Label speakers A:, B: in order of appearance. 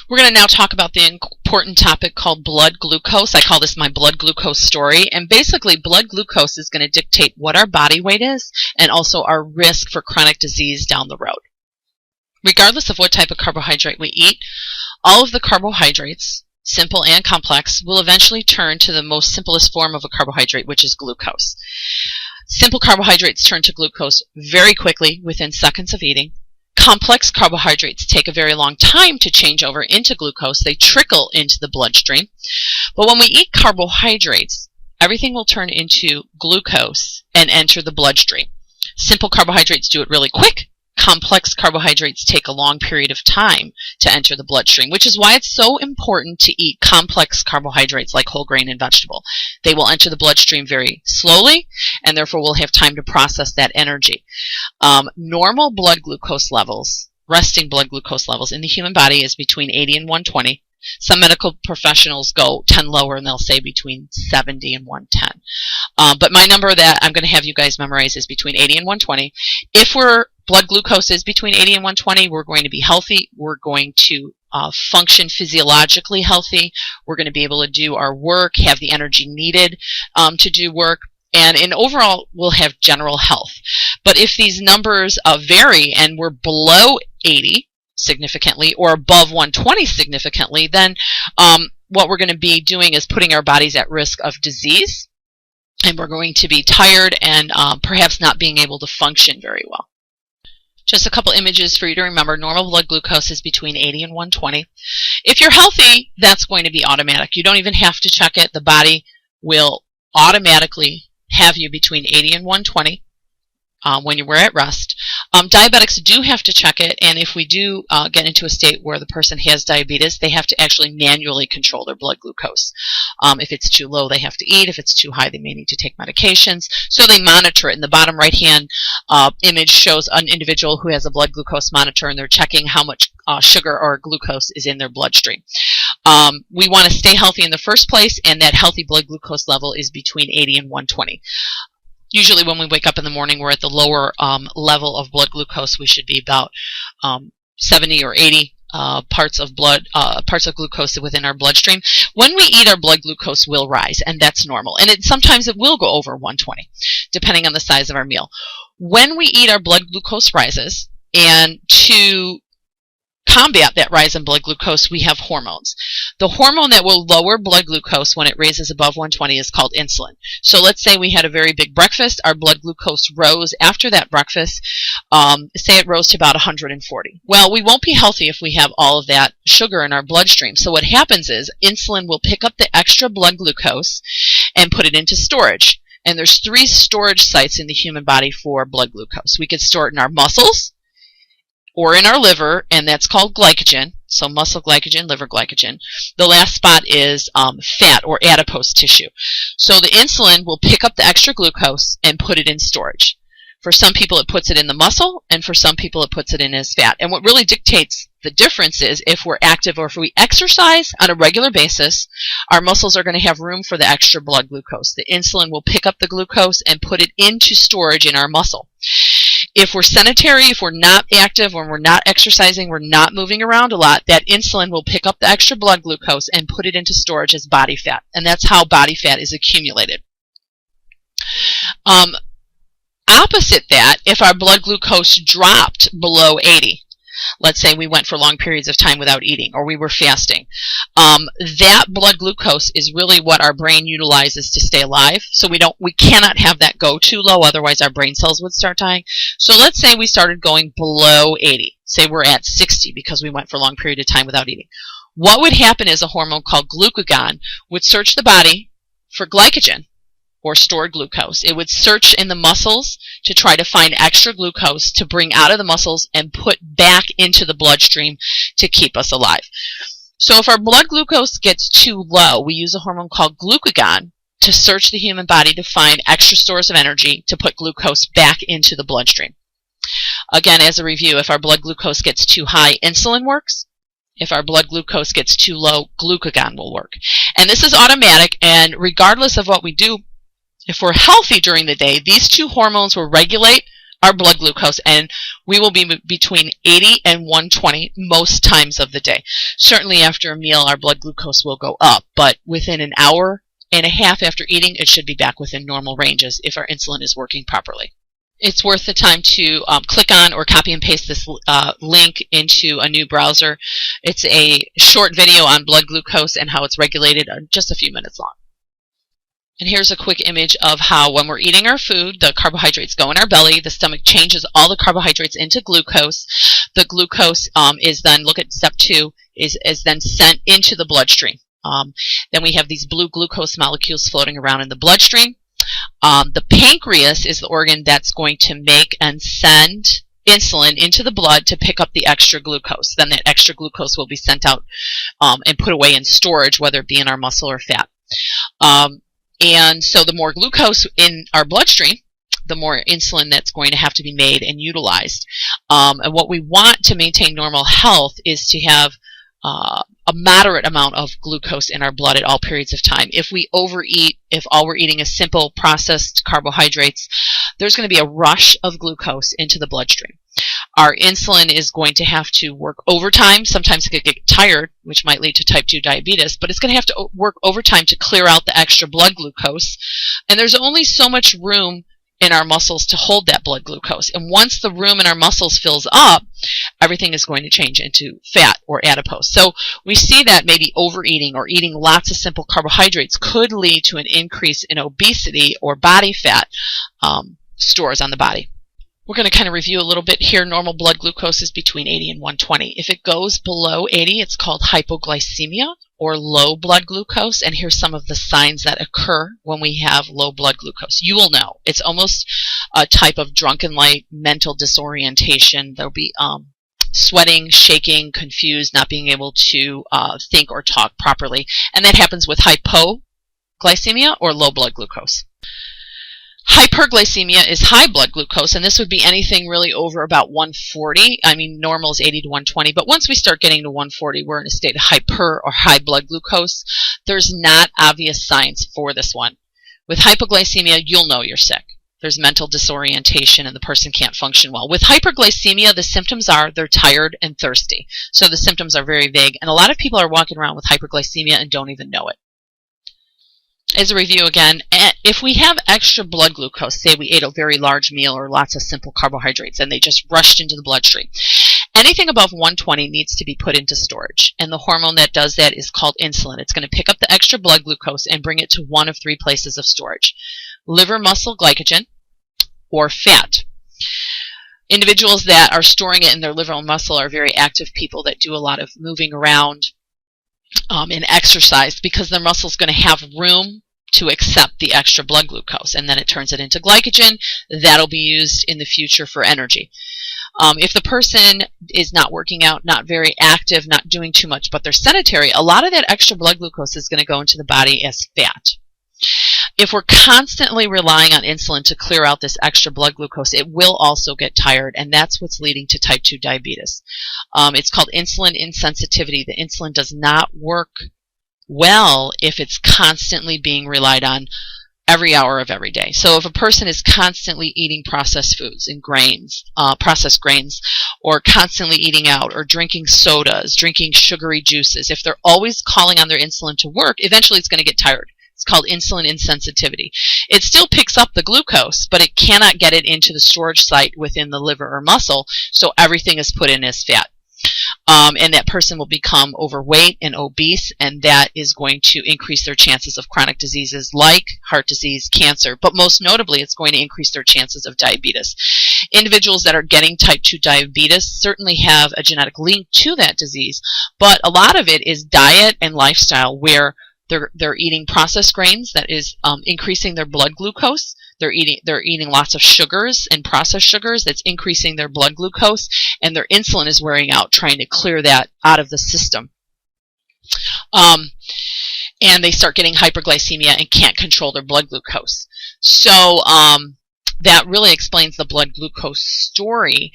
A: We're going to now talk about the important topic called blood glucose. I call this my blood glucose story. And basically, blood glucose is going to dictate what our body weight is and also our risk for chronic disease down the road. Regardless of what type of carbohydrate we eat, all of the carbohydrates, simple and complex, will eventually turn to the most simplest form of a carbohydrate, which is glucose. Simple carbohydrates turn to glucose very quickly within seconds of eating. Complex carbohydrates take a very long time to change over into glucose. They trickle into the bloodstream. But when we eat carbohydrates, everything will turn into glucose and enter the bloodstream. Simple carbohydrates do it really quick. Complex carbohydrates take a long period of time to enter the bloodstream, which is why it's so important to eat complex carbohydrates like whole grain and vegetable. They will enter the bloodstream very slowly, and therefore we'll have time to process that energy. Normal blood glucose levels, resting blood glucose levels in the human body is between 80 and 120. Some medical professionals go 10 lower and they'll say between 70 and 110. But my number that I'm going to have you guys memorize is between 80 and 120. If blood glucose is between 80 and 120, we're going to be healthy. We're going to function physiologically healthy. We're going to be able to do our work, have the energy needed to do work. And in overall, we'll have general health. But if these numbers vary and we're below 80 significantly or above 120 significantly, then what we're going to be doing is putting our bodies at risk of disease, and we're going to be tired and perhaps not being able to function very well. Just a couple images for you to remember. Normal blood glucose is between 80 and 120. If you're healthy, that's going to be automatic. You don't even have to check it. The body will automatically have you between 80 and 120 when you were at rest. Diabetics do have to check it, and if we do get into a state where the person has diabetes, they have to actually manually control their blood glucose. If it's too low, they have to eat. If it's too high, they may need to take medications. So they monitor it. In the bottom right-hand image shows an individual who has a blood glucose monitor, and they're checking how much sugar or glucose is in their bloodstream. We want to stay healthy in the first place, and that healthy blood glucose level is between 80 and 120. Usually when we wake up in the morning, we're at the lower level of blood glucose. We should be about 70 or 80 parts of glucose within our bloodstream. When we eat, our blood glucose will rise, and that's normal. And sometimes it will go over 120, depending on the size of our meal. When we eat, our blood glucose rises, and to combat that rise in blood glucose, we have hormones. The hormone that will lower blood glucose when it raises above 120 is called insulin. So let's say we had a very big breakfast. Our blood glucose rose after that breakfast. Say it rose to about 140. Well, we won't be healthy if we have all of that sugar in our bloodstream. So what happens is insulin will pick up the extra blood glucose and put it into storage. And there's 3 storage sites in the human body for blood glucose. We could store it in our muscles, or in our liver, and that's called glycogen. So muscle glycogen, liver glycogen. The last spot is fat or adipose tissue. So the insulin will pick up the extra glucose and put it in storage. For some people, it puts it in the muscle, and for some people, it puts it in as fat. And what really dictates the difference is if we're active or if we exercise on a regular basis, our muscles are going to have room for the extra blood glucose. The insulin will pick up the glucose and put it into storage in our muscle. If we're sedentary, if we're not active, when we're not exercising, we're not moving around a lot, that insulin will pick up the extra blood glucose and put it into storage as body fat. And that's how body fat is accumulated. Opposite that, if our blood glucose dropped below 80, let's say we went for long periods of time without eating, or we were fasting, that blood glucose is really what our brain utilizes to stay alive. So we cannot have that go too low, otherwise our brain cells would start dying. So let's say we started going below 80. Say we're at 60 because we went for a long period of time without eating. What would happen is a hormone called glucagon would search the body for glycogen, or stored glucose. It would search in the muscles to try to find extra glucose to bring out of the muscles and put back into the bloodstream to keep us alive. So if our blood glucose gets too low, we use a hormone called glucagon to search the human body to find extra stores of energy to put glucose back into the bloodstream. Again, as a review, if our blood glucose gets too high, insulin works. If our blood glucose gets too low, glucagon will work. And this is automatic, and regardless of what we do, if we're healthy during the day, these 2 hormones will regulate our blood glucose, and we will be between 80 and 120 most times of the day. Certainly after a meal, our blood glucose will go up, but within an hour and a half after eating, it should be back within normal ranges if our insulin is working properly. It's worth the time to click on or copy and paste this link into a new browser. It's a short video on blood glucose and how it's regulated, just a few minutes long. And here's a quick image of how when we're eating our food, the carbohydrates go in our belly, the stomach changes all the carbohydrates into glucose. The glucose is then, look at step 2, is then sent into the bloodstream. Then we have these blue glucose molecules floating around in the bloodstream. The pancreas is the organ that's going to make and send insulin into the blood to pick up the extra glucose. Then that extra glucose will be sent out and put away in storage, whether it be in our muscle or fat. And so the more glucose in our bloodstream, the more insulin that's going to have to be made and utilized. And what we want to maintain normal health is to have a moderate amount of glucose in our blood at all periods of time. If we overeat, if all we're eating is simple processed carbohydrates, there's going to be a rush of glucose into the bloodstream. Our insulin is going to have to work overtime. Sometimes it could get tired, which might lead to type 2 diabetes, but it's going to have to work overtime to clear out the extra blood glucose. And there's only so much room in our muscles to hold that blood glucose. And once the room in our muscles fills up, everything is going to change into fat or adipose. So we see that maybe overeating or eating lots of simple carbohydrates could lead to an increase in obesity or body fat stores on the body. We're going to kind of review a little bit here. Normal blood glucose is between 80 and 120. If it goes below 80, it's called hypoglycemia or low blood glucose. And here's some of the signs that occur when we have low blood glucose. You will know. It's almost a type of drunken light, mental disorientation. There'll be sweating, shaking, confused, not being able to think or talk properly. And that happens with hypoglycemia or low blood glucose. Hyperglycemia is high blood glucose, and this would be anything really over about 140. I mean, normal is 80 to 120, but once we start getting to 140, we're in a state of hyper or high blood glucose. There's not obvious signs for this one. With hypoglycemia, you'll know you're sick. There's mental disorientation and the person can't function well. With hyperglycemia, the symptoms are they're tired and thirsty. So the symptoms are very vague, and a lot of people are walking around with hyperglycemia and don't even know it. As a review again, if we have extra blood glucose, say we ate a very large meal or lots of simple carbohydrates and they just rushed into the bloodstream, anything above 120 needs to be put into storage. And the hormone that does that is called insulin. It's going to pick up the extra blood glucose and bring it to one of 3 places of storage: liver, muscle, glycogen, or fat. Individuals that are storing it in their liver and muscle are very active people that do a lot of moving around and exercise, because their muscle is going to have room to accept the extra blood glucose, and then it turns it into glycogen. That'll be used in the future for energy. If the person is not working out, not very active, not doing too much, but they're sedentary, a lot of that extra blood glucose is going to go into the body as fat. If we're constantly relying on insulin to clear out this extra blood glucose, it will also get tired, and that's what's leading to type 2 diabetes. It's called insulin insensitivity. The insulin does not work well if it's constantly being relied on every hour of every day. So if a person is constantly eating processed foods and grains, processed grains, or constantly eating out or drinking sodas, drinking sugary juices, if they're always calling on their insulin to work, eventually it's going to get tired. It's called insulin insensitivity. It still picks up the glucose, but it cannot get it into the storage site within the liver or muscle, so everything is put in as fat. And that person will become overweight and obese, and that is going to increase their chances of chronic diseases like heart disease, cancer, but most notably it's going to increase their chances of diabetes. Individuals that are getting type 2 diabetes certainly have a genetic link to that disease, but a lot of it is diet and lifestyle, where they're eating processed grains, that is increasing their blood glucose. They're eating lots of sugars and processed sugars, that's increasing their blood glucose, and their insulin is wearing out trying to clear that out of the system. And they start getting hyperglycemia and can't control their blood glucose. So that really explains the blood glucose story.